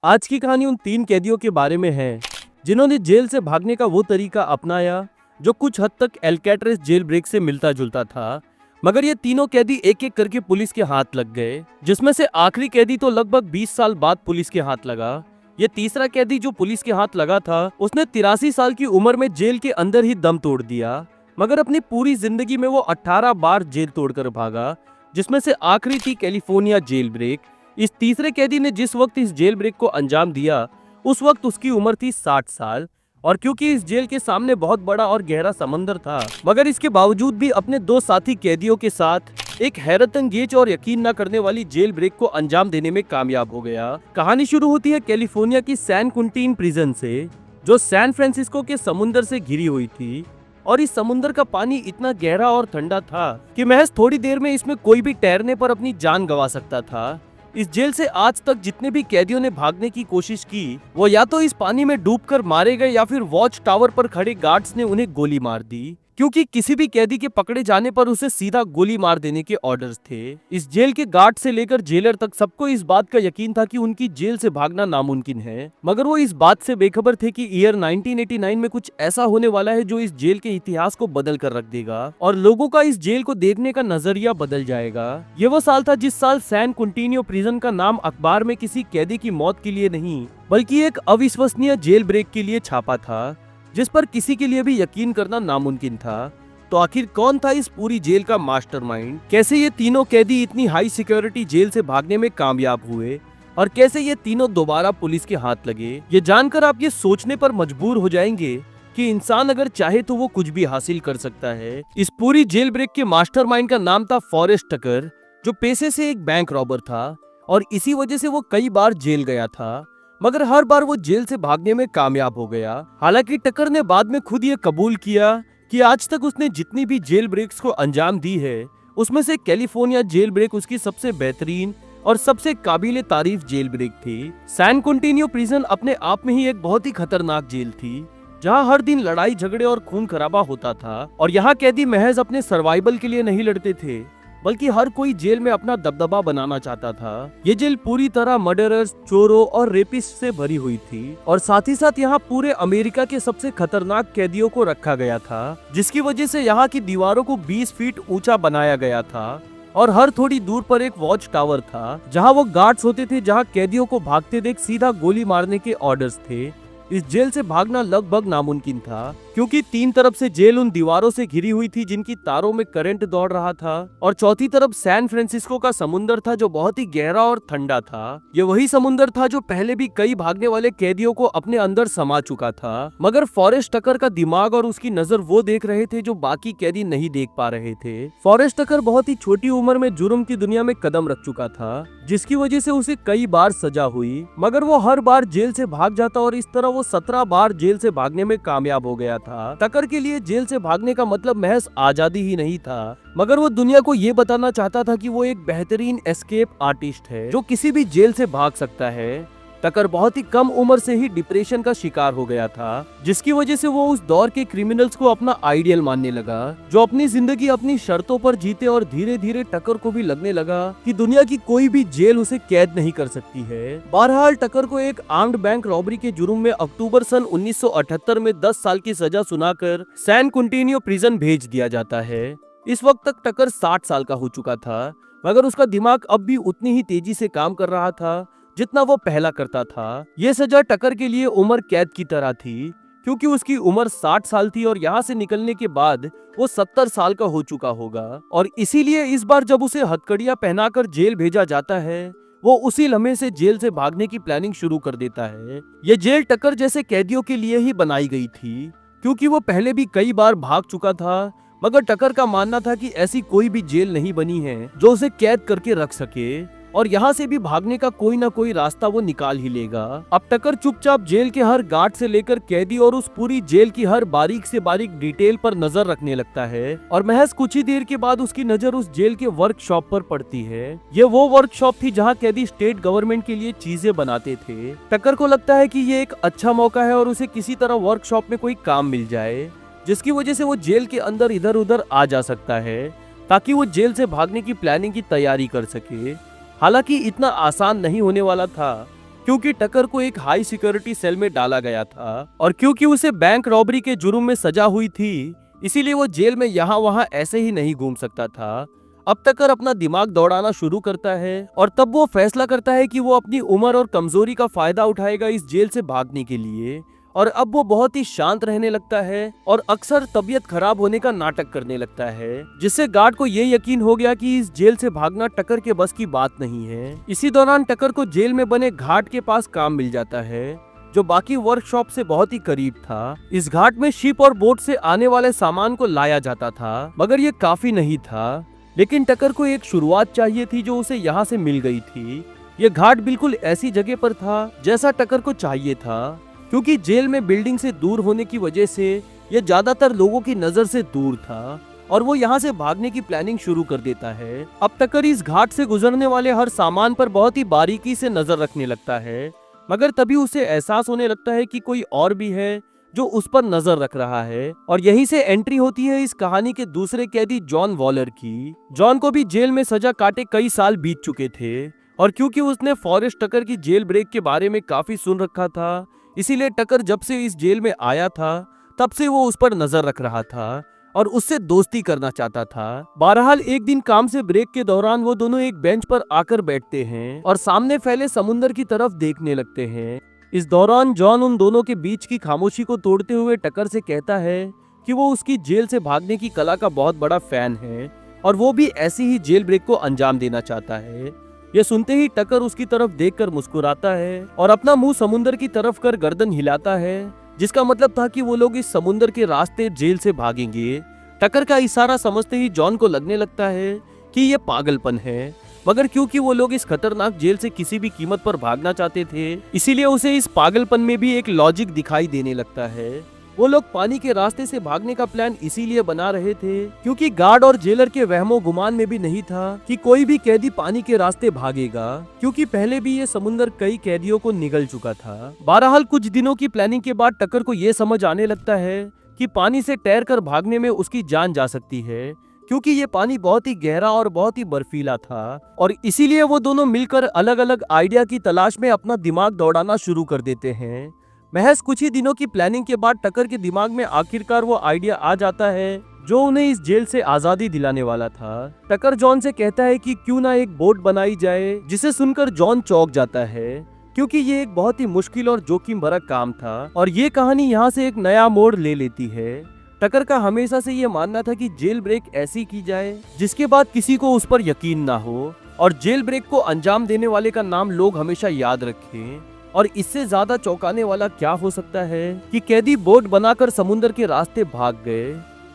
आज की कहानी उन 3 कैदियों के बारे में है जिन्होंने जेल से भागने का वो तरीका अपनाया जो कुछ हद तक एल्कैट्राज़ जेल ब्रेक से मिलता जुलता था। मगर ये तीनों कैदी एक एक करके पुलिस के हाथ लग गए, जिसमें से आखिरी कैदी तो लगभग 20 साल बाद पुलिस के हाथ लगा। ये तीसरा कैदी जो पुलिस के हाथ लगा था, उसने 83 साल की उम्र में जेल के अंदर ही दम तोड़ दिया। मगर अपनी पूरी जिंदगी में वो 18 बार जेल तोड़कर भागा, जिसमें से आखिरी थी कैलिफोर्निया जेल ब्रेक। इस तीसरे कैदी ने जिस वक्त इस जेल ब्रेक को अंजाम दिया, उस वक्त उसकी उम्र थी 60 साल। और क्योंकि इस जेल के सामने बहुत बड़ा और गहरा समंदर था, मगर इसके बावजूद भी अपने 2 साथी कैदियों के साथ एक हैरतअंगेज और यकीन न करने वाली जेल ब्रेक को अंजाम देने में कामयाब हो गया। कहानी शुरू होती है कैलिफोर्निया की सैन क्विंटीन प्रिजन से, जो सैन फ्रांसिस्को के समुंदर से घिरी हुई थी। और इस समुंदर का पानी इतना गहरा और ठंडा था कि महज थोड़ी देर में इसमें कोई भी तैरने पर अपनी जान गंवा सकता था। इस जेल से आज तक जितने भी कैदियों ने भागने की कोशिश की, वो या तो इस पानी में डूबकर मारे गए या फिर वॉच टावर पर खड़े गार्ड्स ने उन्हें गोली मार दी, क्योंकि किसी भी कैदी के पकड़े जाने पर उसे सीधा गोली मार देने के ऑर्डर्स थे। इस जेल के गार्ड से लेकर जेलर तक सबको इस बात का यकीन था कि उनकी जेल से भागना नामुमकिन है, मगर वो इस बात से बेखबर थे कि ईयर 1989 में कुछ ऐसा होने वाला है जो इस जेल के इतिहास को बदल कर रख देगा और लोगों का इस जेल को देखने का नजरिया बदल जाएगा। ये वो साल था जिस साल सैन क्विंटीनियो प्रिजन का नाम अखबार में किसी कैदी की मौत के लिए नहीं, बल्कि एक अविश्वसनीय जेल ब्रेक के लिए छापा था, जिस पर किसी के लिए भी यकीन करना नामुमकिन था। तो आखिर कौन था इस पूरी जेल का मास्टरमाइंड? कैसे ये तीनों कैदी इतनी हाई सिक्योरिटी जेल से भागने में कामयाब हुए और कैसे ये तीनों दोबारा पुलिस के हाथ लगे? ये जानकर आप ये सोचने पर मजबूर हो जाएंगे कि इंसान अगर चाहे तो वो कुछ भी हासिल कर सकता है। इस पूरी जेल ब्रेक के मास्टरमाइंड का नाम था फॉरेस्ट टकर, जो पेशे से एक बैंक रॉबर था और इसी वजह से वो कई बार जेल गया था, मगर हर बार वो जेल से भागने में कामयाब हो गया। हालांकि टकर ने बाद में खुद ये कबूल किया कि आज तक उसने जितनी भी जेल ब्रेक्स को अंजाम दी है, उसमें से कैलिफोर्निया जेल ब्रेक उसकी सबसे बेहतरीन और सबसे काबिले तारीफ जेल ब्रेक थी। सैन क्विंटीनियो प्रिजन अपने आप में ही एक बहुत ही खतरनाक जेल थी, जहां हर दिन लड़ाई झगड़े और खून खराबा होता था। और यहाँ कैदी महज अपने सर्वाइवल के लिए नहीं लड़ते थे, बल्कि हर कोई जेल में अपना दबदबा बनाना चाहता था। ये जेल पूरी तरह मर्डरर्स, चोरों और रेपिस्ट से भरी हुई थी और साथ ही साथ यहाँ पूरे अमेरिका के सबसे खतरनाक कैदियों को रखा गया था, जिसकी वजह से यहाँ की दीवारों को 20 फीट ऊंचा बनाया गया था और हर थोड़ी दूर पर एक वॉच टावर था, जहाँ वो गार्ड्स होते थे, जहाँ कैदियों को भागते देख सीधा गोली मारने के ऑर्डर्स थे। इस जेल से भागना लगभग नामुमकिन था, क्योंकि 3 तरफ से जेल उन दीवारों से घिरी हुई थी जिनकी तारों में करंट दौड़ रहा था और चौथी तरफ सैन फ्रांसिस्को का समुंदर था, जो बहुत ही गहरा और ठंडा था। ये वही समुंदर था जो पहले भी कई भागने वाले कैदियों को अपने अंदर समा चुका था, मगर फॉरेस्ट टकर का दिमाग और उसकी नजर वो देख रहे थे जो बाकी कैदी नहीं देख पा रहे थे। फॉरेस्ट टकर बहुत ही छोटी उम्र में जुर्म की दुनिया में कदम रख चुका था, जिसकी वजह से उसे कई बार सजा हुई, मगर वो हर बार जेल से भाग जाता और इस तरह वो 17 बार जेल से भागने में कामयाब हो गया था। टकर के लिए जेल से भागने का मतलब महज आजादी ही नहीं था, मगर वो दुनिया को ये बताना चाहता था कि वो एक बेहतरीन एस्केप आर्टिस्ट है जो किसी भी जेल से भाग सकता है। टकर बहुत ही कम उम्र से ही डिप्रेशन का शिकार हो गया था, जिसकी वजह से वो उस दौर के क्रिमिनल्स को अपना आइडियल मानने लगा, जो अपनी जिंदगी अपनी शर्तों पर जीते। और धीरे धीरे टकर को भी लगने लगा कि दुनिया की कोई भी जेल उसे कैद नहीं कर सकती है। बहरहाल टकर को एक आर्म्ड बैंक रॉबरी के जुर्म में अक्टूबर सन 1978 में 10 साल की सजा सुनाकर सैन क्विंटीनियो प्रिजन भेज दिया जाता है। इस वक्त तक टकर 60 साल का हो चुका था, मगर उसका दिमाग अब भी उतनी ही तेजी से काम कर रहा था जितना वो पहला करता था। ये सजा टकर के लिए उम्र कैद की तरह थी, क्योंकि उसकी उम्र 60 साल थी और यहाँ से निकलने के बाद वो 70 साल का हो चुका होगा। और इसीलिए इस बार जब उसे हथकड़ियां पहनाकर जेल भेजा जाता है, वो उसी लम्हे से जेल से भागने की प्लानिंग शुरू कर देता है। ये जेल टकर जैसे कैदियों के लिए ही बनाई गई थी, क्योंकि वो पहले भी कई बार भाग चुका था, मगर टकर का मानना था कि ऐसी कोई भी जेल नहीं बनी है जो उसे कैद करके रख सके और यहाँ से भी भागने का कोई ना कोई रास्ता वो निकाल ही लेगा। अब टकर चुपचाप जेल के हर गार्ड से लेकर कैदी और उस पूरी जेल की हर बारीक से बारीक डिटेल पर नजर रखने लगता है और महज कुछ ही देर के बाद उसकी नजर उस जेल के वर्कशॉप पर पड़ती है। ये वो वर्कशॉप थी जहाँ कैदी स्टेट गवर्नमेंट के लिए चीजें बनाते थे। टकर को लगता है कि ये एक अच्छा मौका है और उसे किसी तरह वर्कशॉप में कोई काम मिल जाए, जिसकी वजह से वो जेल के अंदर इधर उधर आ जा सकता है, ताकि वो जेल से भागने की प्लानिंग की तैयारी कर सके। हालांकि इतना आसान नहीं होने वाला था, क्योंकि टकर को एक हाई सिक्योरिटी सेल में डाला गया था और क्योंकि उसे बैंक रॉबरी के जुर्म में सजा हुई थी, इसीलिए वो जेल में यहाँ वहाँ ऐसे ही नहीं घूम सकता था। अब टकर अपना दिमाग दौड़ाना शुरू करता है और तब वो फैसला करता है कि वो अपनी उम्र और कमजोरी का फायदा उठाएगा इस जेल से भागने के लिए। और अब वो बहुत ही शांत रहने लगता है और अक्सर तबीयत खराब होने का नाटक करने लगता है, जिससे गार्ड को ये यकीन हो गया कि इस जेल से भागना टकर के बस की बात नहीं है। इसी दौरान टकर को जेल में बने घाट के पास काम मिल जाता है, जो बाकी वर्कशॉप से बहुत ही करीब था। इस घाट में शिप और बोट से आने वाले सामान को लाया जाता था, मगर ये काफी नहीं था। लेकिन टकर को एक शुरुआत चाहिए थी जो उसे यहाँ से मिल गई थी। ये घाट बिल्कुल ऐसी जगह पर था जैसा टकर को चाहिए था, क्योंकि जेल में बिल्डिंग से दूर होने की वजह से यह ज्यादातर लोगों की नजर से दूर था और वो यहाँ से भागने की प्लानिंग शुरू कर देता है। अब टकर इस घाट से गुजरने वाले हर सामान पर बहुत ही बारीकी से नजर रखने लगता है, मगर तभी उसे एहसास होने लगता है कि कोई और भी है जो उस पर नजर रख रहा है। और यहीं से एंट्री होती है इस कहानी के दूसरे कैदी जॉन वॉलर की। जॉन को भी जेल में सजा काटे कई साल बीत चुके थे और क्योंकि उसने फॉरेस्ट टकर की जेल ब्रेक के बारे में काफी सुन रखा था, इसीलिए टकर जब से इस जेल में आया था तब से वो उस पर नजर रख रहा था और उससे दोस्ती करना चाहता था। बहरहाल एक दिन काम से ब्रेक के दौरान वो दोनों एक बेंच पर आकर बैठते हैं और सामने फैले समुंदर की तरफ देखने लगते हैं। इस दौरान जॉन उन दोनों के बीच की खामोशी को तोड़ते हुए टकर से कहता है कि वो उसकी जेल से भागने की कला का बहुत बड़ा फैन है और वो भी ऐसी ही जेल ब्रेक को अंजाम देना चाहता है। यह सुनते ही टकर उसकी तरफ देखकर मुस्कुराता है और अपना मुंह समुंदर की तरफ कर गर्दन हिलाता है, जिसका मतलब था कि वो लोग इस समुंदर के रास्ते जेल से भागेंगे। टकर का इशारा समझते ही जॉन को लगने लगता है कि यह पागलपन है, मगर क्योंकि वो लोग इस खतरनाक जेल से किसी भी कीमत पर भागना चाहते थे, इसीलिए उसे इस पागलपन में भी एक लॉजिक दिखाई देने लगता है। वो लोग पानी के रास्ते से भागने का प्लान इसीलिए बना रहे थे क्योंकि गार्ड और जेलर के वहमो गुमान में भी नहीं था कि कोई भी कैदी पानी के रास्ते भागेगा, क्योंकि पहले भी ये समुंदर कई कैदियों को निगल चुका था। बहरहाल कुछ दिनों की प्लानिंग के बाद टकर को ये समझ आने लगता है कि पानी से तैरकर भागने में उसकी जान जा सकती है, क्योंकि ये पानी बहुत ही गहरा और बहुत ही बर्फीला था। और इसीलिए वो दोनों मिलकर अलग अलग आइडिया की तलाश में अपना दिमाग दौड़ाना शुरू कर देते हैं। महज कुछ ही दिनों की प्लानिंग के बाद टकर के दिमाग में आखिरकार वो आइडिया आ जाता है जो उन्हें इस जेल से आजादी दिलाने वाला था। टकर जॉन से कहता है कि क्यों ना एक बोट बनाई जाए, जिसे सुनकर जॉन चौंक जाता है, क्योंकि ये एक बहुत ही मुश्किल और जोखिम भरा काम था और ये कहानी यहाँ से एक नया मोड़ ले लेती है। टकर का हमेशा से ये मानना था कि जेल ब्रेक ऐसी की जाए जिसके बाद किसी को उस पर यकीन ना हो और जेल ब्रेक को अंजाम देने वाले का नाम लोग हमेशा याद रखें। और इससे ज्यादा चौंकाने वाला क्या हो सकता है कि कैदी बोट बनाकर समुंदर के रास्ते भाग गए।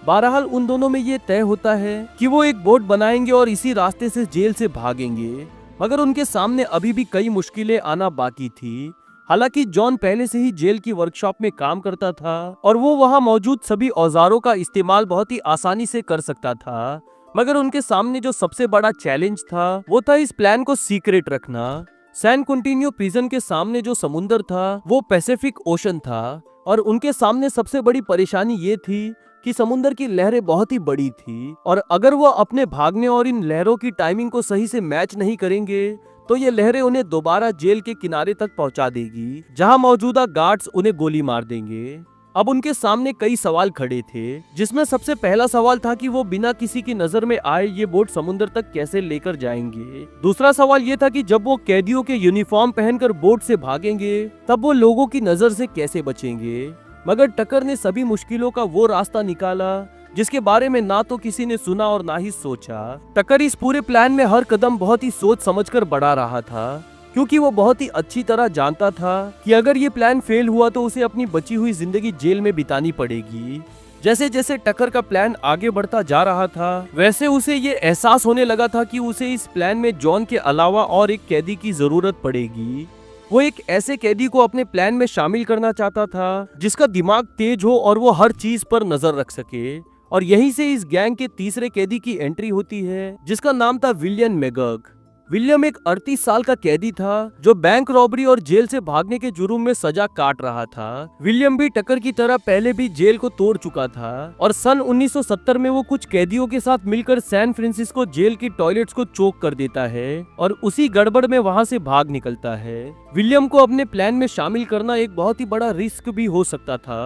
बहरहाल उन दोनों में ये तय होता है कि वो एक बोट बनाएंगे और इसी रास्ते से जेल से भागेंगे, मगर उनके सामने अभी भी कई मुश्किलें आना बाकी थी। हालांकि जॉन पहले से ही जेल की वर्कशॉप में काम करता था और वो वहां मौजूद सभी औजारों का इस्तेमाल बहुत ही आसानी से कर सकता था, मगर उनके सामने जो सबसे बड़ा चैलेंज था वो था इस प्लान को सीक्रेट रखना। सैन कंटिन्यू प्रिजन के सामने जो समुंदर था वो पैसिफिक ओशन था और उनके सामने सबसे बड़ी परेशानी ये थी कि समुंदर की लहरें बहुत ही बड़ी थी और अगर वो अपने भागने और इन लहरों की टाइमिंग को सही से मैच नहीं करेंगे तो ये लहरें उन्हें दोबारा जेल के किनारे तक पहुंचा देगी, जहां मौजूदा गार्ड्स उन्हें गोली मार देंगे। अब उनके सामने कई सवाल खड़े थे, जिसमें सबसे पहला सवाल था कि वो बिना किसी की नजर में आए ये बोट समुद्र तक कैसे लेकर जाएंगे। दूसरा सवाल ये था कि जब वो कैदियों के यूनिफॉर्म पहनकर बोट से भागेंगे तब वो लोगों की नजर से कैसे बचेंगे। मगर टकर ने सभी मुश्किलों का वो रास्ता निकाला जिसके बारे में ना तो किसी ने सुना और ना ही सोचा। टकर इस पूरे प्लान में हर कदम बहुत ही सोच समझकर बढ़ा रहा था, क्योंकि वो बहुत ही अच्छी तरह जानता था कि अगर ये प्लान फेल हुआ तो उसे अपनी बची हुई जिंदगी जेल में बितानी पड़ेगी। जैसे जैसे टकर का प्लान आगे बढ़ता जा रहा था वैसे उसे ये एहसास होने लगा था कि उसे इस प्लान में जॉन के अलावा और एक कैदी की जरूरत पड़ेगी। वो एक ऐसे कैदी को अपने प्लान में शामिल करना चाहता था जिसका दिमाग तेज हो और वो हर चीज पर नजर रख सके। और यहीं से इस गैंग के तीसरे कैदी की एंट्री होती है जिसका नाम था विलियम मैगर्ग। विलियम एक 38 साल का कैदी था जो बैंक रॉबरी और जेल से भागने के जुर्म में सजा काट रहा था। विलियम भी टकर की तरह पहले भी जेल को तोड़ चुका था और सन 1970 में वो कुछ कैदियों के साथ मिलकर सैन फ्रांसिस्को जेल की टॉयलेट्स को चोक कर देता है और उसी गड़बड़ में वहां से भाग निकलता है। विलियम को अपने प्लान में शामिल करना एक बहुत ही बड़ा रिस्क भी हो सकता था,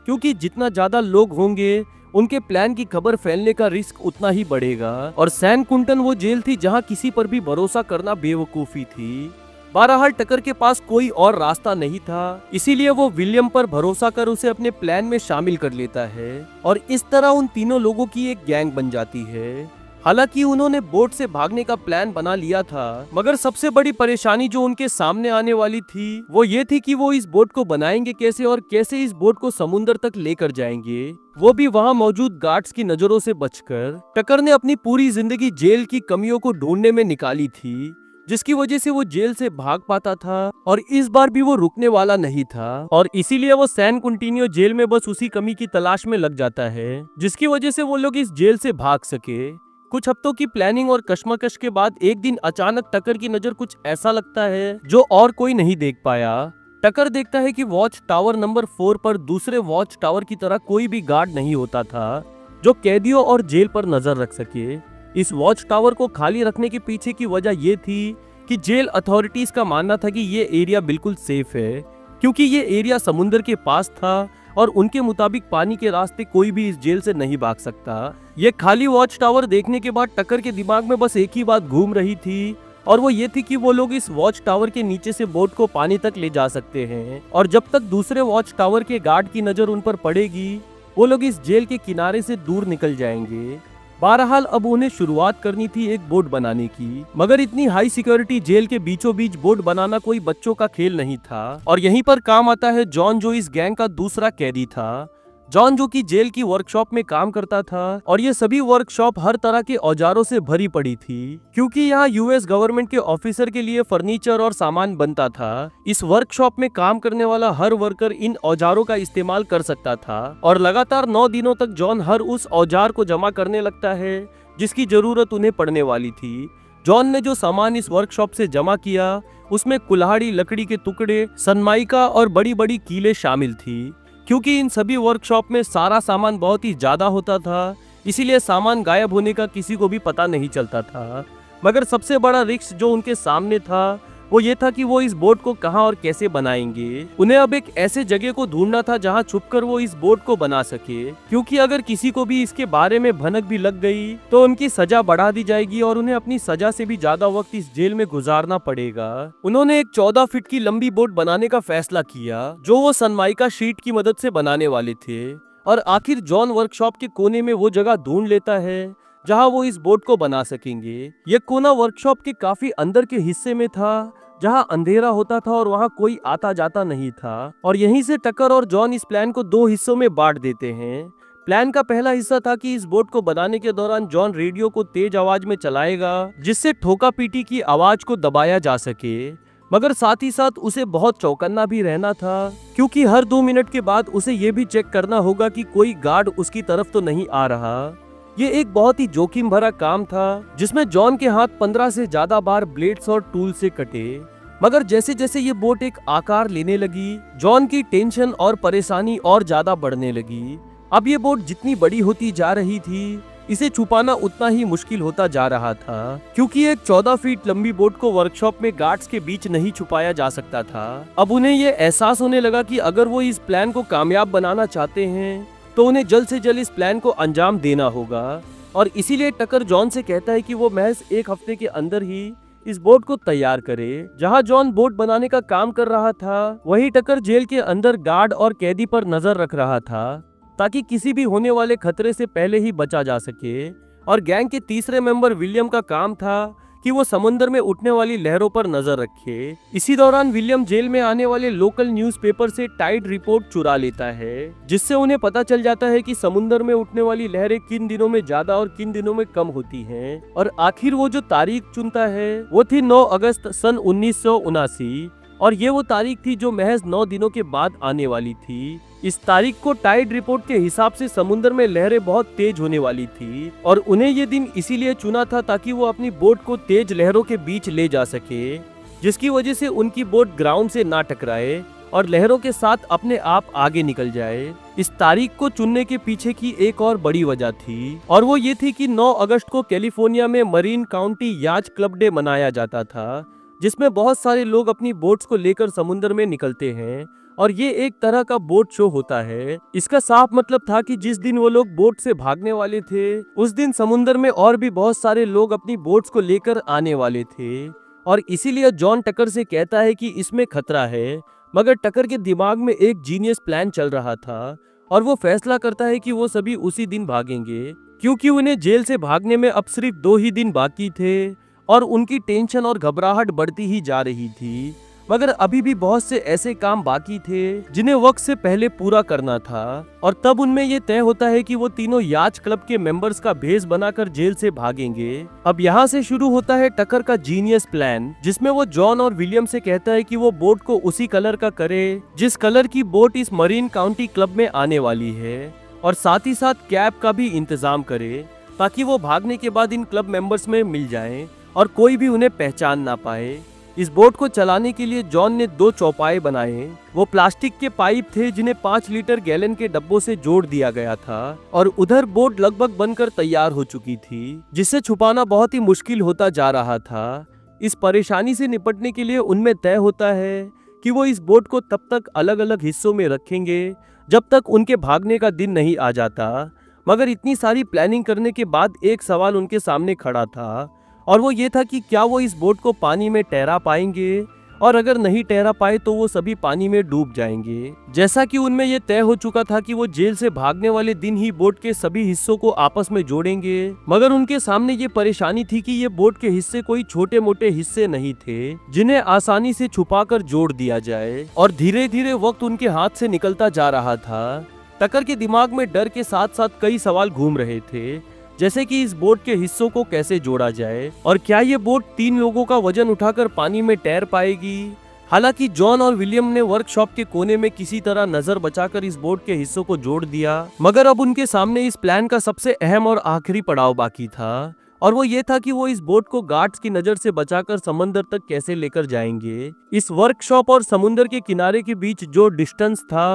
क्योंकि जितना ज्यादा लोग होंगे उनके प्लान की खबर फैलने का रिस्क उतना ही बढ़ेगा। और सैन क्विंटन वो जेल थी जहां किसी पर भी भरोसा करना बेवकूफी थी। बहरहाल टकर के पास कोई और रास्ता नहीं था, इसीलिए वो विलियम पर भरोसा कर उसे अपने प्लान में शामिल कर लेता है और इस तरह उन तीनों लोगों की एक गैंग बन जाती है। हालांकि उन्होंने बोट से भागने का प्लान बना लिया था, मगर सबसे बड़ी परेशानी जो उनके सामने आने वाली थी वो ये थी कि वो इस बोट को बनाएंगे कैसे और कैसे इस बोट को समुद्र तक लेकर जाएंगे, वो भी वहां मौजूद गार्ड्स की नजरों से बचकर। टकर ने अपनी पूरी जिंदगी जेल की कमियों को ढूंढने में निकाली थी, जिसकी वजह से वो जेल से भाग पाता था और इस बार भी वो रुकने वाला नहीं था और इसीलिए वो सैन कुंटिनियो जेल में बस उसी कमी की तलाश में लग जाता है जिसकी वजह से वो लोग इस जेल से भाग सके। कुछ हफ्तों की प्लानिंग और कश्मकश के बाद एक दिन अचानक टकर की नजर कुछ ऐसा लगता है जो और कोई नहीं देख पाया। टकर देखता है कि वॉच टावर नंबर 4 पर दूसरे वॉच टावर की तरह कोई भी गार्ड नहीं होता था जो कैदियों और जेल पर नजर रख सके। इस वॉच टावर को खाली रखने के पीछे की वजह ये थी कि जेल अथॉरिटीज का मानना था कि ये एरिया बिल्कुल सेफ है, क्योंकि ये एरिया समुद्र के पास था और उनके मुताबिक पानी के रास्ते कोई भी इस जेल से नहीं भाग सकता। ये खाली वॉच टावर देखने के बाद टकर के दिमाग में बस एक ही बात घूम रही थी और वो ये थी कि वो लोग इस वॉच टावर के नीचे से बोट को पानी तक ले जा सकते हैं और जब तक दूसरे वॉच टावर के गार्ड की नजर उन पर पड़ेगी वो लोग इस जेल के किनारे से दूर निकल जाएंगे। बहरहाल अब उन्हें शुरुआत करनी थी एक बोट बनाने की, मगर इतनी हाई सिक्योरिटी जेल के बीचों बीच बोट बनाना कोई बच्चों का खेल नहीं था और यहीं पर काम आता है जॉन, जो इस गैंग का दूसरा कैदी था। जॉन जो कि जेल की वर्कशॉप में काम करता था और ये सभी वर्कशॉप हर तरह के औजारों से भरी पड़ी थी, क्योंकि यहाँ यूएस गवर्नमेंट के ऑफिसर के लिए फर्नीचर और सामान बनता था। इस वर्कशॉप में काम करने वाला हर वर्कर इन औजारों का इस्तेमाल कर सकता था और लगातार 9 दिनों तक जॉन हर उस औजार को जमा करने लगता है जिसकी जरूरत उन्हें पड़ने वाली थी। जॉन ने जो सामान इस वर्कशॉप से जमा किया उसमें कुल्हाड़ी, लकड़ी के टुकड़े, सनमाइका और बड़ी बड़ी कीलें शामिल थी। क्योंकि इन सभी वर्कशॉप में सारा सामान बहुत ही ज्यादा होता था, इसीलिए सामान गायब होने का किसी को भी पता नहीं चलता था। मगर सबसे बड़ा रिस्क जो उनके सामने था वो ये था कि वो इस बोट को कहां और कैसे बनाएंगे। उन्हें अब एक ऐसे जगह को ढूंढना था जहां छुपकर वो इस बोट को बना सके, क्योंकि अगर किसी को भी इसके बारे में भनक भी लग गई तो उनकी सजा बढ़ा दी जाएगी और उन्हें अपनी सजा से भी ज्यादा वक्त इस जेल में गुजारना पड़ेगा। उन्होंने एक 14 फीट की लंबी बोट बनाने का फैसला किया जो वो सनमाइका शीट की मदद से बनाने वाले थे और आखिर जॉन वर्कशॉप के कोने में वो जगह ढूंढ लेता है जहां वो इस बोट को बना सकेंगे। ये कोना वर्कशॉप के काफी अंदर के हिस्से में था जहां अंधेरा होता था और वहां कोई आता जाता नहीं था और यहीं से टकर और जॉन इस प्लान को 2 हिस्सों में बांट देते हैं। प्लान का पहला हिस्सा था कि इस बोट को बनाने के दौरान जॉन रेडियो को तेज आवाज में चलाएगा जिससे ठोका पीटी की आवाज को दबाया जा सके, मगर साथ ही साथ उसे बहुत चौकन्ना भी रहना था, क्योंकि हर 2 मिनट के बाद उसे ये भी चेक करना होगा कि कोई गार्ड उसकी तरफ तो नहीं आ रहा। ये एक बहुत ही जोखिम भरा काम था जिसमें जॉन के हाथ 15 से ज्यादा बार ब्लेड्स और टूल से कटे। मगर जैसे जैसे ये बोट एक आकार लेने लगी जॉन की टेंशन और परेशानी और ज्यादा बढ़ने लगी। अब ये बोट जितनी बड़ी होती जा रही थी इसे छुपाना उतना ही मुश्किल होता जा रहा था, क्योंकि एक 14 फीट लंबी बोट को वर्कशॉप में गार्ड्स के बीच नहीं छुपाया जा सकता था। अब उन्हें ये एहसास होने लगा कि अगर वो इस प्लान को कामयाब बनाना चाहते हैं तो उन्हें जल्द से जल्द इस प्लान को अंजाम देना होगा और इसीलिए टकर जॉन से कहता है कि वो महज 1 हफ्ते के अंदर ही इस बोट को तैयार करे। जहां जॉन बोट बनाने का काम कर रहा था वहीं टकर जेल के अंदर गार्ड और कैदी पर नजर रख रहा था ताकि किसी भी होने वाले खतरे से पहले ही बचा जा सके। और गैंग के तीसरे मेंबर विलियम का काम था कि वो समुद्र में उठने वाली लहरों पर नजर रखे। इसी दौरान विलियम जेल में आने वाले लोकल न्यूज़पेपर से टाइड रिपोर्ट चुरा लेता है जिससे उन्हें पता चल जाता है कि समुद्र में उठने वाली लहरें किन दिनों में ज्यादा और किन दिनों में कम होती हैं। और आखिर वो जो तारीख चुनता है वो थी 9 अगस्त सन 1979। और ये वो तारीख थी जो महज 9 दिनों के बाद आने वाली थी। इस तारीख को टाइड रिपोर्ट के हिसाब से समुद्र में लहरें बहुत तेज होने वाली थी और उन्हें ये दिन इसीलिए चुना था ताकि वो अपनी बोट को तेज लहरों के बीच ले जा सके, जिसकी वजह से उनकी बोट ग्राउंड से ना टकराए और लहरों के साथ अपने आप आगे निकल जाए। इस तारीख को चुनने के पीछे की एक और बड़ी वजह थी और वो ये थी कि 9 अगस्त को कैलिफोर्निया में मरीन काउंटी याच क्लब डे मनाया जाता था, जिसमें बहुत सारे लोग अपनी बोट्स को लेकर समुद्र में निकलते हैं और ये एक तरह का बोट शो होता है। इसका साफ मतलब था कि जिस दिन वो लोग बोट से भागने वाले थे उस दिन समुद्र में और भी बहुत सारे लोग अपनी बोट्स को लेकर आने वाले थे और इसीलिए जॉन टकर से कहता है कि इसमें खतरा है। मगर टकर के दिमाग में एक जीनियस प्लान चल रहा था और वो फैसला करता है कि वो सभी उसी दिन भागेंगे, क्योंकि उन्हें जेल से भागने में अब सिर्फ 2 ही दिन बाकी थे और उनकी टेंशन और घबराहट बढ़ती ही जा रही थी। मगर अभी भी बहुत से ऐसे काम बाकी थे जिन्हें वक्त से पहले पूरा करना था और तब उनमें ये तय होता है कि वो तीनों याच क्लब के मेंबर्स का भेष बनाकर जेल से भागेंगे। अब यहाँ से शुरू होता है टकर का जीनियस प्लान, जिसमें वो जॉन और विलियम से कहता है कि वो बोट को उसी कलर का करे जिस कलर की बोट इस मरीन काउंटी क्लब में आने वाली है और साथ ही साथ कैब का भी इंतजाम करे ताकि वो भागने के बाद इन क्लब मेंबर्स में मिल जाएं और कोई भी उन्हें पहचान ना पाए। इस बोट को चलाने के लिए जॉन ने 2 चौपाए बनाए। वो प्लास्टिक के पाइप थे जिन्हें 5 लीटर गैलन के डब्बों से जोड़ दिया गया था और उधर बोट लगभग बनकर तैयार हो चुकी थी, जिसे छुपाना बहुत ही मुश्किल होता जा रहा था। इस परेशानी से निपटने के लिए उनमें तय होता है कि वो इस बोट को तब तक अलग अलग हिस्सों में रखेंगे जब तक उनके भागने का दिन नहीं आ जाता। मगर इतनी सारी प्लानिंग करने के बाद एक सवाल उनके सामने खड़ा था और वो ये था कि क्या वो इस बोट को पानी में तैरा पाएंगे और अगर नहीं तैरा पाए तो वो सभी पानी में डूब जाएंगे। जैसा कि उनमें ये तय हो चुका था कि वो जेल से भागने वाले दिन ही बोट के सभी हिस्सों को आपस में जोड़ेंगे, मगर उनके सामने ये परेशानी थी कि ये बोट के हिस्से कोई छोटे मोटे हिस्से नहीं थे जिन्हें आसानी से छुपाकर जोड़ दिया जाए। और धीरे धीरे वक्त उनके हाथ से निकलता जा रहा था। टकर के दिमाग में डर के साथ साथ कई सवाल घूम रहे थे, जैसे कि इस बोट के हिस्सों को कैसे जोड़ा जाए और क्या ये बोट 3 लोगों का वजन उठाकर पानी में तैर पाएगी। हालांकि जॉन और विलियम ने वर्कशॉप के कोने में किसी तरह नजर बचाकर इस बोट के हिस्सों को जोड़ दिया, मगर अब उनके सामने इस प्लान का सबसे अहम और आखिरी पड़ाव बाकी था और वो ये था कि वो इस बोट को गार्ड्स की नजर से बचाकर समंदर तक कैसे लेकर जाएंगे। इस वर्कशॉप और समुद्र के किनारे के बीच जो डिस्टेंस था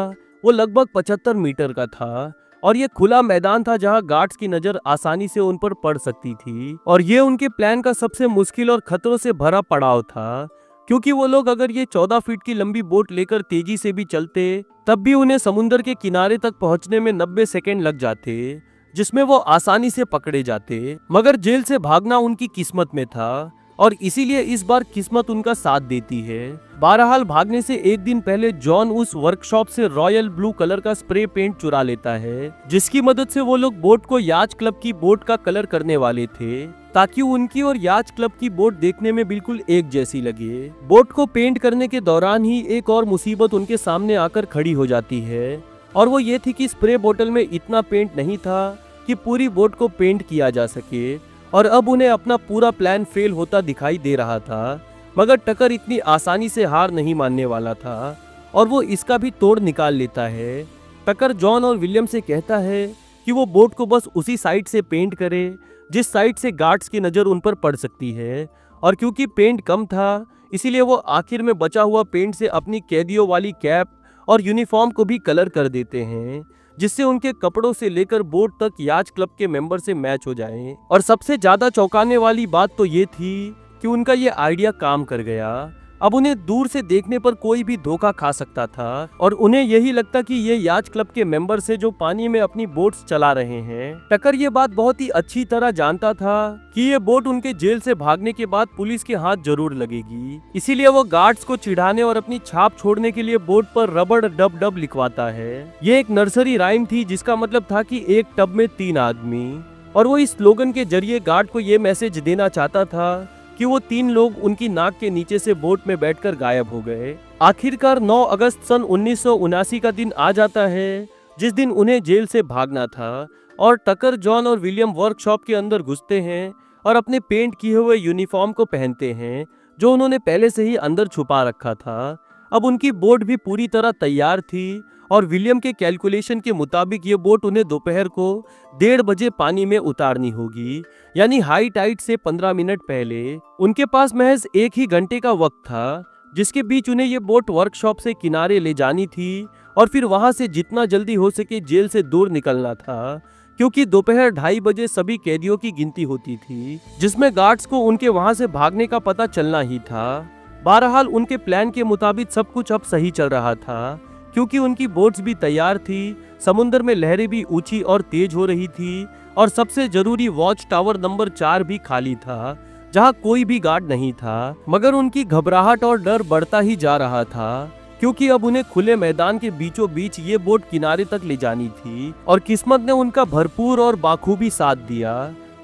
वो लगभग 75 मीटर का था और ये खुला मैदान था जहां गार्ड्स की नजर आसानी से उन पर पड़ सकती थी और ये उनके प्लान का सबसे मुश्किल और खतरों से भरा पड़ाव था, क्योंकि वो लोग अगर ये 14 फीट की लंबी बोट लेकर तेजी से भी चलते तब भी उन्हें समुद्र के किनारे तक पहुंचने में 90 सेकेंड लग जाते, जिसमें वो आसानी से पकड़े जाते। मगर जेल से भागना उनकी किस्मत में था और इसीलिए इस बार किस्मत उनका साथ देती है। बहरहाल भागने से एक दिन पहले जॉन उस वर्कशॉप से रॉयल ब्लू कलर का स्प्रे पेंट चुरा लेता है, जिसकी मदद से वो लोग बोट को याच क्लब की बोट का कलर करने वाले थे ताकि उनकी और याच क्लब की बोट देखने में बिल्कुल एक जैसी लगे। बोट को पेंट करने के दौरान ही एक और मुसीबत उनके सामने आकर खड़ी हो जाती है और वो ये थी कि स्प्रे बोतल में इतना पेंट नहीं था कि पूरी बोट को पेंट किया जा सके और अब उन्हें अपना पूरा प्लान फेल होता दिखाई दे रहा था। मगर टकर इतनी आसानी से हार नहीं मानने वाला था और वो इसका भी तोड़ निकाल लेता है। टकर जॉन और विलियम से कहता है कि वो बोट को बस उसी साइड से पेंट करे जिस साइड से गार्ड्स की नज़र उन पर पड़ सकती है, और क्योंकि पेंट कम था इसीलिए वो आखिर में बचा हुआ पेंट से अपनी कैदियों वाली कैप और यूनिफॉर्म को भी कलर कर देते हैं, जिससे उनके कपड़ों से लेकर बोट तक याच क्लब के मेंबर से मैच हो जाएं। और सबसे ज्यादा चौंकाने वाली बात तो ये थी कि उनका ये आइडिया काम कर गया। अब उन्हें दूर से देखने पर कोई भी धोखा खा सकता था और उन्हें यही लगता कि ये याच क्लब के मेंबर से जो पानी में अपनी बोट्स चला रहे हैं। टकर ये बात बहुत ही अच्छी तरह जानता था कि ये बोट उनके जेल से भागने के बाद पुलिस के हाथ जरूर लगेगी, इसीलिए वो गार्ड्स को चिढ़ाने और अपनी छाप छोड़ने के लिए बोट पर रबड़ डब डब लिखवाता है। ये एक नर्सरी राइम थी जिसका मतलब था कि एक टब में 3 आदमी, और वो इस स्लोगन के जरिए गार्ड को ये मैसेज देना चाहता था कि वो 3 लोग उनकी नाक के नीचे से बोट में बैठकर गायब हो गए। आखिरकार 9 अगस्त सन 1979 का दिन आ जाता है जिस दिन उन्हें जेल से भागना था और टकर, जॉन और विलियम वर्कशॉप के अंदर घुसते हैं और अपने पेंट किए हुए यूनिफॉर्म को पहनते हैं जो उन्होंने पहले से ही अंदर छुपा रखा था। अब उनकी बोट भी पूरी तरह तैयार थी और विलियम के कैलकुलेशन के मुताबिक ये बोट उन्हें दोपहर को 1:30 बजे पानी में उतारनी होगी, यानी हाई टाइड से 15 मिनट पहले। उनके पास महज 1 ही घंटे का वक्त था, जिसके बीच उन्हें ये बोट वर्कशॉप से किनारे ले जानी थी और फिर वहां से जितना जल्दी हो सके जेल से दूर निकलना था, क्योंकि दोपहर 2:30 बजे सभी कैदियों की गिनती होती थी, जिसमें गार्ड्स को उनके वहां से भागने का पता चलना ही था। बहरहाल उनके प्लान के मुताबिक सब कुछ अब सही चल रहा था, क्योंकि उनकी बोट्स भी तैयार थी, समुद्र में लहरें भी ऊंची और तेज हो रही थी और सबसे जरूरी वॉच टावर नंबर 4 भी खाली था, जहां कोई भी गार्ड नहीं था। मगर उनकी घबराहट और डर बढ़ता ही जा रहा था, क्योंकि अब उन्हें खुले मैदान के बीचों बीच ये बोट किनारे तक ले जानी थी और किस्मत ने उनका भरपूर और बाखूबी साथ दिया।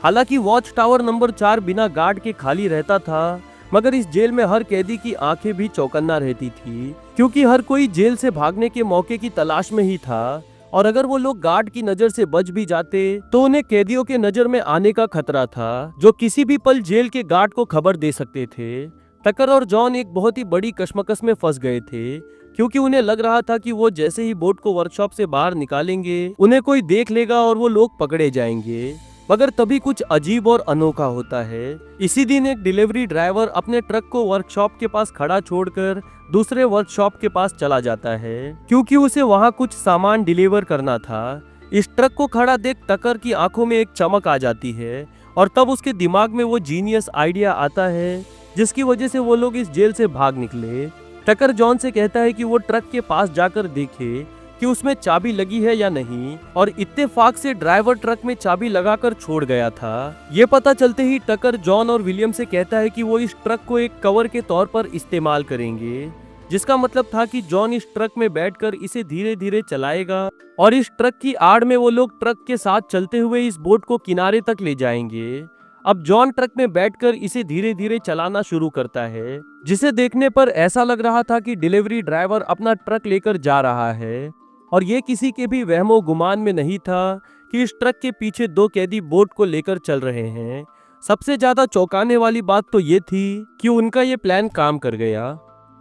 हालांकि वॉच टावर नंबर 4 बिना गार्ड के खाली रहता था, मगर इस जेल में हर कैदी की आंखें भी चौकन्ना रहती थी, क्योंकि हर कोई जेल से भागने के मौके की तलाश में ही था और अगर वो लोग गार्ड की नजर से बच भी जाते तो उन्हें कैदियों के नजर में आने का खतरा था, जो किसी भी पल जेल के गार्ड को खबर दे सकते थे। टकर और जॉन एक बहुत ही बड़ी कशमकश में फंस गए थे, क्योंकि उन्हें लग रहा था कि वो जैसे ही बोट को वर्कशॉप से बाहर निकालेंगे उन्हें कोई देख लेगा और वो लोग पकड़े जाएंगे। मगर तभी कुछ अजीब और अनोखा होता है। इसी दिन एक डिलीवरी ड्राइवर अपने ट्रक को वर्कशॉप के पास खड़ा छोड़कर दूसरे वर्कशॉप के पास चला जाता है, क्योंकि उसे वहां कुछ सामान डिलीवर करना था। इस ट्रक को खड़ा देख टकर की आंखों में एक चमक आ जाती है और तब उसके दिमाग में वो जीनियस आइडिया आता है जिसकी वजह से वो लोग इस जेल से भाग निकले। टकर जॉन से कहता है कि वो ट्रक के पास जाकर देखे कि उसमें चाबी लगी है या नहीं, और इत्तेफाक से ड्राइवर ट्रक में चाबी लगाकर छोड़ गया था। ये पता चलते ही टकर जॉन और विलियम से कहता है कि वो इस ट्रक को एक कवर के तौर पर इस्तेमाल करेंगे, जिसका मतलब था कि जॉन इस ट्रक में बैठकर इसे धीरे धीरे चलाएगा और इस ट्रक की आड़ में वो लोग ट्रक के साथ चलते हुए इस बोट को किनारे तक ले जाएंगे। अब जॉन ट्रक में बैठकर इसे धीरे धीरे चलाना शुरू करता है, जिसे देखने पर ऐसा लग रहा था कि डिलीवरी ड्राइवर अपना ट्रक लेकर जा रहा है, और ये किसी के भी वहमो गुमान में नहीं था कि इस ट्रक के पीछे 2 कैदी बोट को लेकर चल रहे हैं। सबसे ज्यादा चौंकाने वाली बात तो ये थी कि उनका ये प्लान काम कर गया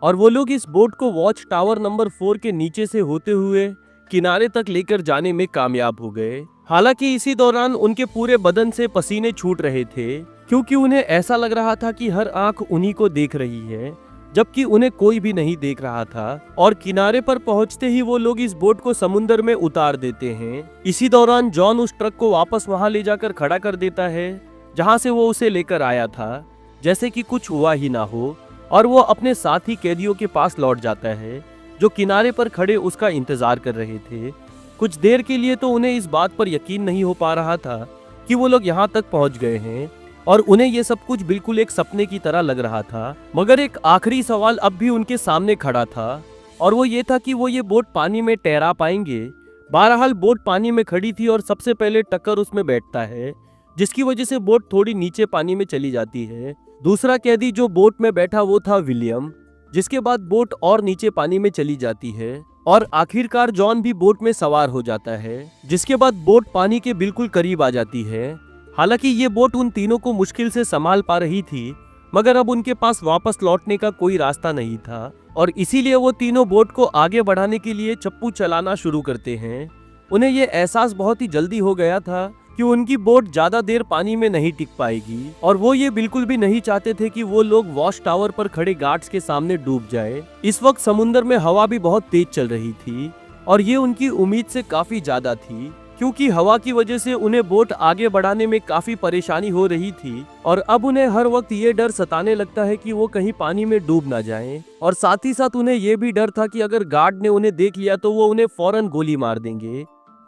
और वो लोग इस बोट को वॉच टावर नंबर 4 के नीचे से होते हुए किनारे तक लेकर जाने में कामयाब हो गए। हालांकि इसी दौरान उनके पूरे बदन से पसीने छूट रहे थे, क्योंकि उन्हें ऐसा लग रहा था कि हर आंख उन्हीं को देख रही है, जबकि उन्हें कोई भी नहीं देख रहा था। और किनारे पर पहुंचते ही वो लोग इस बोट को समुद्र में उतार देते हैं। इसी दौरान जॉन उस ट्रक को वापस वहां ले जाकर खड़ा कर देता है जहां से वो उसे लेकर आया था, जैसे कि कुछ हुआ ही ना हो, और वो अपने साथी कैदियों के पास लौट जाता है जो किनारे पर खड़े उसका इंतजार कर रहे थे। कुछ देर के लिए तो उन्हें इस बात पर यकीन नहीं हो पा रहा था कि वो लोग यहाँ तक पहुँच गए हैं और उन्हें ये सब कुछ बिल्कुल एक सपने की तरह लग रहा था। मगर एक आखिरी सवाल अब भी उनके सामने खड़ा था और वो ये था कि वो ये बोट पानी में तैरा पाएंगे। बहरहाल बोट पानी में खड़ी थी और सबसे पहले टक्कर उसमें बैठता है, जिसकी वजह से बोट थोड़ी नीचे पानी में चली जाती है। दूसरा कैदी जो बोट में बैठा वो था विलियम, जिसके बाद बोट और नीचे पानी में चली जाती है और आखिरकार जॉन भी बोट में सवार हो जाता है, जिसके बाद बोट पानी के बिल्कुल करीब आ जाती है। हालांकि ये बोट उन तीनों को मुश्किल से संभाल पा रही थी, मगर अब उनके पास वापस लौटने का कोई रास्ता नहीं था और इसीलिए वो तीनों बोट को आगे बढ़ाने के लिए चप्पू चलाना शुरू करते हैं। उन्हें ये एहसास बहुत ही जल्दी हो गया था कि उनकी बोट ज्यादा देर पानी में नहीं टिक पाएगी और वो ये बिल्कुल भी नहीं चाहते थे कि वो लोग वॉच टावर पर खड़े गार्ड्स के सामने डूब जाए। इस वक्त समुद्र में हवा भी बहुत तेज चल रही थी और ये उनकी उम्मीद से काफी ज्यादा थी, क्योंकि हवा की वजह से उन्हें बोट आगे बढ़ाने में काफी परेशानी हो रही थी और अब उन्हें हर वक्त ये डर सताने लगता है कि वो कहीं पानी में डूब ना जाएं। और साथ ही साथ उन्हें ये भी डर था कि अगर गार्ड ने उन्हें देख लिया तो वो उन्हें फौरन गोली मार देंगे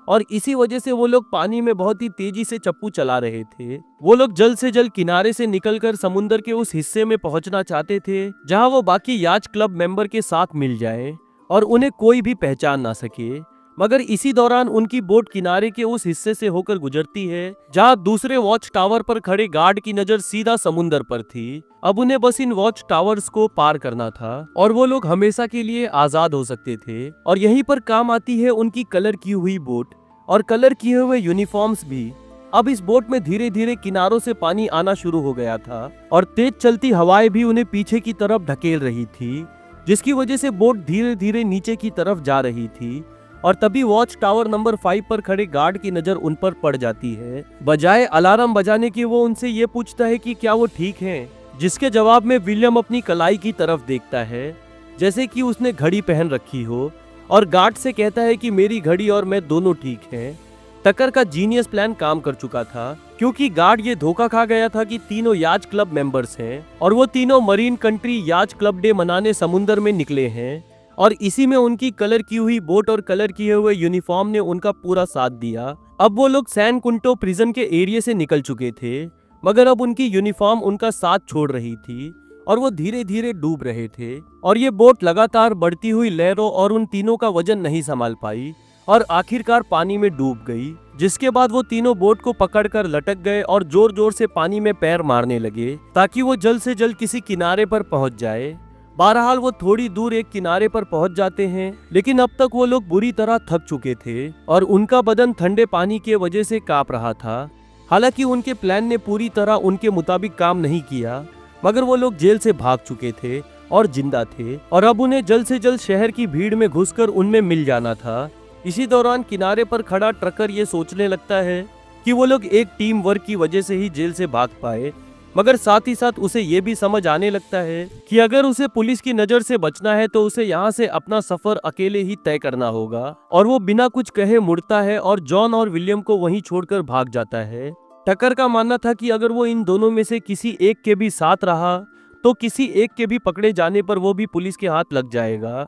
और इसी वजह से वो लोग पानी में बहुत ही तेजी से चप्पू चला रहे थे। वो लोग जल्द से जल्द किनारे से निकलकर समुद्र के उस हिस्से में पहुंचना चाहते थे जहां वो बाकी याच क्लब मेंबर के साथ मिल जाएं और उन्हें कोई भी पहचान ना सके। मगर इसी दौरान उनकी बोट किनारे के उस हिस्से से होकर गुजरती है जहां दूसरे वॉच टावर पर खड़े गार्ड की नजर सीधा समुद्र पर थी। अब उन्हें बस इन वॉच टावर्स को पार करना था और वो लोग हमेशा के लिए आजाद हो सकते थे। और यहीं पर काम आती है उनकी कलर की हुई बोट और कलर किए हुए यूनिफॉर्म्स भी। अब इस बोट में धीरे धीरे किनारों से पानी आना शुरू हो गया था और तेज चलती हवाएं भी उन्हें पीछे की तरफ ढकेल रही थी, जिसकी वजह से बोट धीरे धीरे नीचे की तरफ जा रही थी। और तभी वॉच टावर नंबर 5 पर खड़े गार्ड की नजर उन पर पड़ जाती है। बजाय अलार्म बजाने के वो उनसे ये पूछता है कि क्या वो ठीक हैं, जिसके जवाब में विलियम अपनी कलाई की तरफ देखता है जैसे कि उसने घड़ी पहन रखी हो और गार्ड से कहता है कि मेरी घड़ी और मैं दोनों ठीक हैं। टकर का जीनियस प्लान काम कर चुका था, क्योंकि गार्ड ये धोखा खा गया था कि तीनों याच क्लब मेंबर्स हैं और वो तीनों मरीन कंट्री याच क्लब डे मनाने समुंदर में निकले हैं और इसी में उनकी कलर की हुई बोट और कलर किए हुए यूनिफॉर्म ने उनका पूरा साथ दिया। अब वो लोग सैन कुंटो प्रिजन के एरिया से निकल चुके थे, मगर अब उनकी यूनिफॉर्म उनका साथ छोड़ रही थी और वो धीरे धीरे डूब रहे थे और ये बोट लगातार बढ़ती हुई लहरों और उन तीनों का वजन नहीं संभाल पाई और आखिरकार पानी में डूब गई, जिसके बाद वो तीनों बोट को पकड़कर लटक गए और जोर जोर से पानी में पैर मारने लगे ताकि वो जल्द से जल्द किसी किनारे पर पहुंच जाए। बहरहाल वो थोड़ी दूर एक किनारे पर पहुंच जाते हैं, लेकिन अब तक वो लोग बुरी तरह थक चुके थे और उनका बदन ठंडे पानी के वजह से कांप रहा था। हालांकि उनके प्लान ने पूरी तरह उनके मुताबिक काम नहीं किया, मगर वो लोग जेल से भाग चुके थे और जिंदा थे और अब उन्हें जल्द से जल्द शहर की भीड़ में घुसकर उनमें मिल जाना था। इसी दौरान किनारे पर खड़ा ट्रकर ये सोचने लगता है कि वो लोग एक टीम वर्क की वजह से ही जेल से भाग पाए, मगर साथ ही साथ उसे ये भी समझ आने लगता है कि अगर उसे पुलिस की नजर से बचना है तो उसे यहाँ से अपना सफर अकेले ही तय करना होगा। और वो बिना कुछ कहे मुड़ता है और जॉन और विलियम को वहीं छोड़कर भाग जाता है। टकर का मानना था कि अगर वो इन दोनों में से किसी एक के भी साथ रहा तो किसी एक के भी पकड़े जाने पर वो भी पुलिस के हाथ लग जाएगा।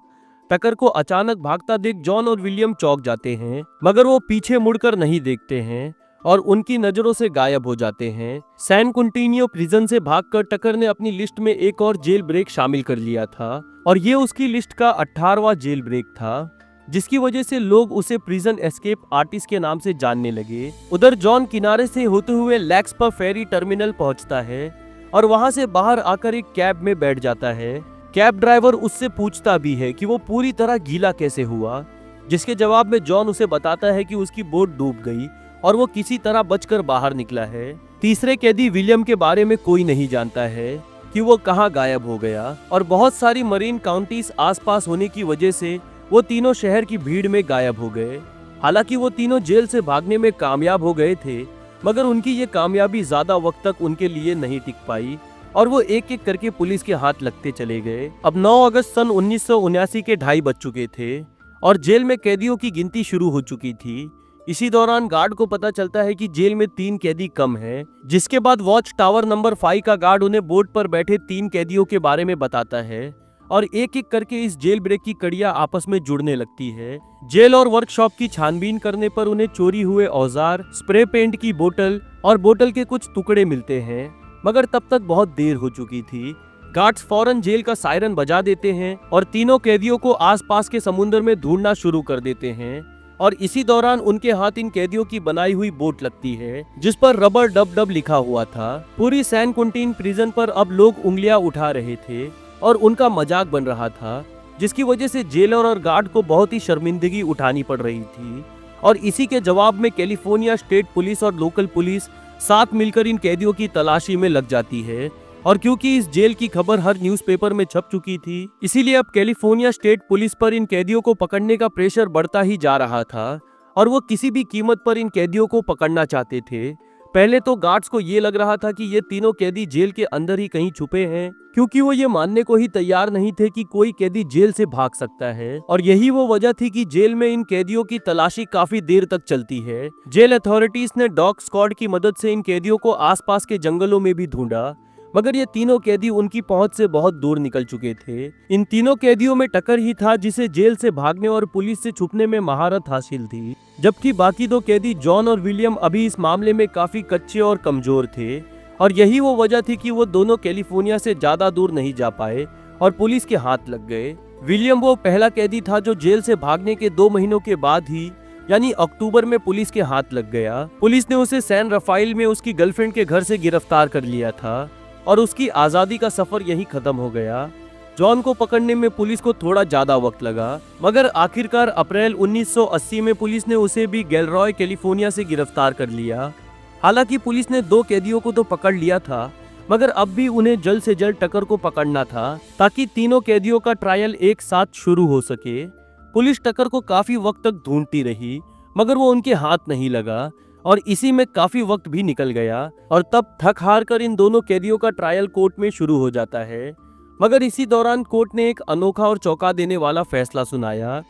टकर को अचानक भागता देख जॉन और विलियम चौंक जाते हैं, मगर वो पीछे मुड़कर नहीं देखते हैं और उनकी नजरों से गायब हो जाते हैं। सैन कुंटिनियो प्रिजन से भागकर टकर ने अपनी लिस्ट में एक और जेल ब्रेक शामिल कर लिया था और ये उसकी लिस्ट का 18वां जेल ब्रेक था, जिसकी वजह से लोग उसे प्रिजन एस्केप आर्टिस्ट के नाम से जानने लगे। उधर जॉन किनारे से होते हुए लैक्स पर फेरी टर्मिनल पहुंचता है और वहां से बाहर आकर एक कैब में बैठ जाता है। कैब ड्राइवर उससे पूछता भी है कि वो पूरी तरह गीला कैसे हुआ, जिसके जवाब में जॉन उसे बताता है कि उसकी बोट डूब गई और वो किसी तरह बचकर बाहर निकला है। तीसरे कैदी विलियम के बारे में कोई नहीं जानता है कि वो कहाँ गायब हो गया और बहुत सारी मरीन काउंटीज आसपास होने की वजह से वो तीनों शहर की भीड़ में गायब हो गए। हालांकि वो तीनों जेल से भागने में कामयाब हो गए थे, मगर उनकी ये कामयाबी ज्यादा वक्त तक उनके लिए नहीं टिक पाई और वो एक एक करके पुलिस के हाथ लगते चले गए। अब 9 अगस्त सन 1979 के 2:30 बज चुके थे और जेल में कैदियों की गिनती शुरू हो चुकी थी। इसी दौरान गार्ड को पता चलता है कि जेल में 3 कैदी कम हैं, जिसके बाद वॉच टावर नंबर 5 का गार्ड उन्हें बोट पर बैठे 3 कैदियों के बारे में बताता है और एक एक करके इस जेल ब्रेक की कड़ियां आपस में जुड़ने लगती है। जेल और वर्कशॉप की छानबीन करने पर उन्हें चोरी हुए औजार, स्प्रे पेंट की बोतल और बोतल के कुछ टुकड़े मिलते हैं, मगर तब तक बहुत देर हो चुकी थी। गार्ड्स फौरन जेल का सायरन बजा देते हैं और तीनों कैदियों को आसपास के समुद्र में ढूंढना शुरू कर देते हैं और इसी दौरान उनके हाथ इन कैदियों की बनाई हुई बोट लगती है जिस पर रबर डब डब लिखा हुआ था। पूरी सैन कुंटीन प्रिजन पर अब लोग उंगलियां उठा रहे थे और उनका मजाक बन रहा था, जिसकी वजह से जेलर और गार्ड को बहुत ही शर्मिंदगी उठानी पड़ रही थी। और इसी के जवाब में कैलिफोर्निया स्टेट पुलिस और लोकल पुलिस साथ मिलकर इन कैदियों की तलाशी में लग जाती है और क्योंकि इस जेल की खबर हर न्यूज़पेपर में छप चुकी थी, इसीलिए अब कैलिफोर्निया स्टेट पुलिस पर इन कैदियों को पकड़ने का प्रेशर बढ़ता ही जा रहा था और वो किसी भी कीमत पर इन कैदियों को पकड़ना चाहते थे। पहले तो गार्ड्स को ये लग रहा था कि ये तीनों कैदी जेल के अंदर ही कहीं छुपे हैं, क्योंकि वो ये मानने को ही तैयार नहीं थे कि कोई कैदी जेल से भाग सकता है और यही वो वजह थी कि जेल में इन कैदियों की तलाशी काफी देर तक चलती है। जेल अथॉरिटीज ने डॉग स्क्वाड की मदद से इन कैदियों को आसपास के जंगलों में भी ढूंढा, मगर ये तीनों कैदी उनकी पहुंच से बहुत दूर निकल चुके थे। इन तीनों कैदियों में टकर ही था जिसे जेल से भागने और पुलिस से छुपने में महारत हासिल थी, जबकि बाकी 2 कैदी जॉन और विलियम अभी इस मामले में काफी कच्चे और कमजोर थे और यही वो वजह थी कि वो दोनों कैलिफोर्निया से ज्यादा दूर नहीं जा पाए और पुलिस के हाथ लग गए। विलियम वो पहला कैदी था जो जेल से भागने के 2 महीनों के बाद ही यानी अक्टूबर में पुलिस के हाथ लग गया। पुलिस ने उसे सैन रफाइल में उसकी गर्लफ्रेंड के घर से गिरफ्तार कर लिया था और उसकी आजादी का सफर यही खत्म हो गया। जॉन को पकड़ने में पुलिस को थोड़ा ज्यादा वक्त लगा, मगर आखिरकार अप्रैल 1980 में पुलिस ने उसे भी गैलरॉय कैलिफोर्निया से गिरफ्तार कर लिया। हालांकि पुलिस ने 2 कैदियों को तो पकड़ लिया था, मगर अब भी उन्हें जल्द से जल्द टकर को पकड़ना था ताकि तीनों कैदियों का ट्रायल एक साथ शुरू हो सके। पुलिस टकर को काफी वक्त तक ढूंढती रही, मगर वो उनके हाथ नहीं लगा और इसी में काफी वक्त भी निकल गया और तब थक हार कर इन दोनों कैदियों का ट्रायल कोर्ट में शुरू हो जाता है। मगर इसी दौरान कोर्ट ने एक अनोखा और चौंका देने वाला फैसला सुनाया।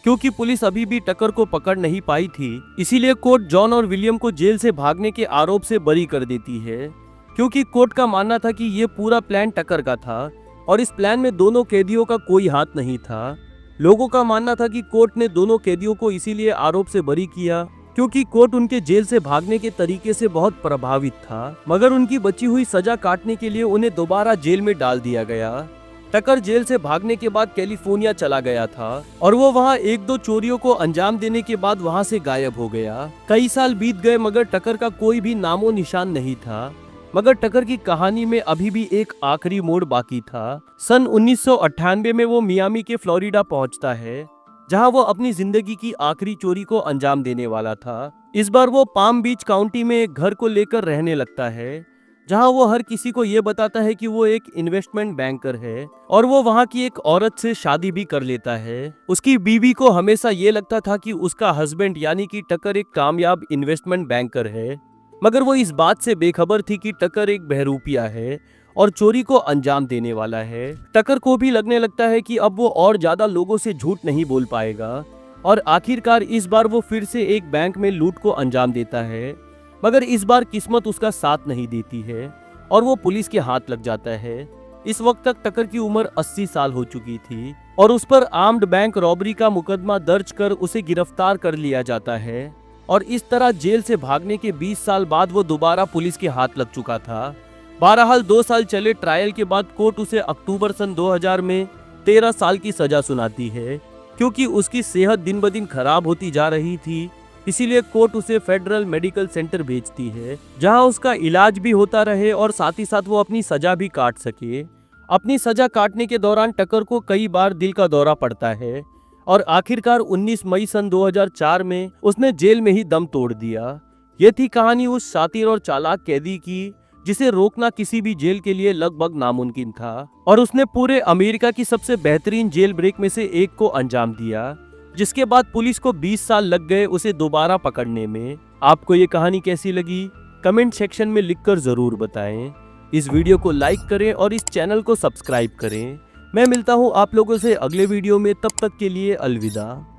क्योंकि पुलिस अभी भी टकर को पकड़ नहीं पाई थी, इसीलिए कोर्ट जॉन और विलियम को जेल से भागने के आरोप से बरी कर देती है। क्योंकि कोर्ट का मानना था कि ये पूरा प्लान टकर का था और इस प्लान में दोनों कैदियों का कोई हाथ नहीं था। लोगों का मानना था कि कोर्ट ने दोनों कैदियों को इसीलिए आरोप से बरी किया क्योंकि कोर्ट उनके जेल से भागने के तरीके से बहुत प्रभावित था, मगर उनकी बची हुई सजा काटने के लिए उन्हें दोबारा जेल में डाल दिया गया। टकर जेल से भागने के बाद कैलिफोर्निया चला गया था और वो वहाँ 1-2 चोरियों को अंजाम देने के बाद वहाँ से गायब हो गया। कई साल बीत गए मगर टकर का कोई भी नामो निशान नहीं था। मगर टकर की कहानी में अभी भी एक आखिरी मोड़ बाकी था। सन 1998 में वो मियामी के फ्लोरिडा पहुंचता है, जहां वो अपनी जिंदगी की आखिरी चोरी को अंजाम देने वाला था। इस बार वो पाम बीच काउंटी में एक घर को लेकर रहने लगता है, जहां वो हर किसी को ये बताता है कि वो एक इन्वेस्टमेंट बैंकर है और वो वहां की एक औरत से शादी भी कर लेता है। उसकी बीवी को हमेशा ये लगता था कि उसका हस्बैंड यानी कि टकर एक कामयाब इन्वेस्टमेंट बैंकर है, मगर वो इस बात से बेखबर थी कि टकर एक बहरूपिया है और चोरी को अंजाम देने वाला है। टकर को भी लगने लगता है कि अब वो और ज्यादा लोगों से झूठ नहीं बोल पाएगा और आखिरकार इस बार वो फिर से एक बैंक में लूट को अंजाम देता है, मगर इस बार किस्मत उसका साथ नहीं देती है और वो पुलिस के हाथ लग जाता है। इस वक्त तक टकर की उम्र 80 साल हो चुकी थी और उस पर आर्म्ड बैंक रॉबरी का मुकदमा दर्ज कर उसे गिरफ्तार कर लिया जाता है और इस तरह जेल से भागने के 20 साल बाद वो दोबारा पुलिस के हाथ लग चुका था। बहरहाल 2 साल चले ट्रायल के बाद कोर्ट उसे अक्टूबर सन 2000 में 13 साल की सजा सुनाती है। क्योंकि उसकी सेहत दिन ब दिन खराब होती जा रही थी, इसीलिए कोर्ट उसे फेडरल मेडिकल सेंटर भेजती है, जहां उसका इलाज भी होता रहे और साथ ही साथ वो अपनी सजा भी काट सके। अपनी सजा काटने के दौरान टकर को कई बार दिल का दौरा पड़ता है और आखिरकार 19 मई सन 2004 में उसने जेल में ही दम तोड़ दिया। ये थी कहानी उस शातिर और चालाक कैदी की जिसे रोकना किसी भी जेल के लिए लगभग नामुमकिन था और उसने पूरे अमेरिका की सबसे बेहतरीन जेल ब्रेक में से एक को अंजाम दिया, जिसके बाद पुलिस को 20 साल लग गए उसे दोबारा पकड़ने में। आपको ये कहानी कैसी लगी कमेंट सेक्शन में लिखकर जरूर बताएं। इस वीडियो को लाइक करें और इस चैनल को सब्सक्राइब करें। मैं मिलता हूँ आप लोगों से अगले वीडियो में, तब तक के लिए अलविदा।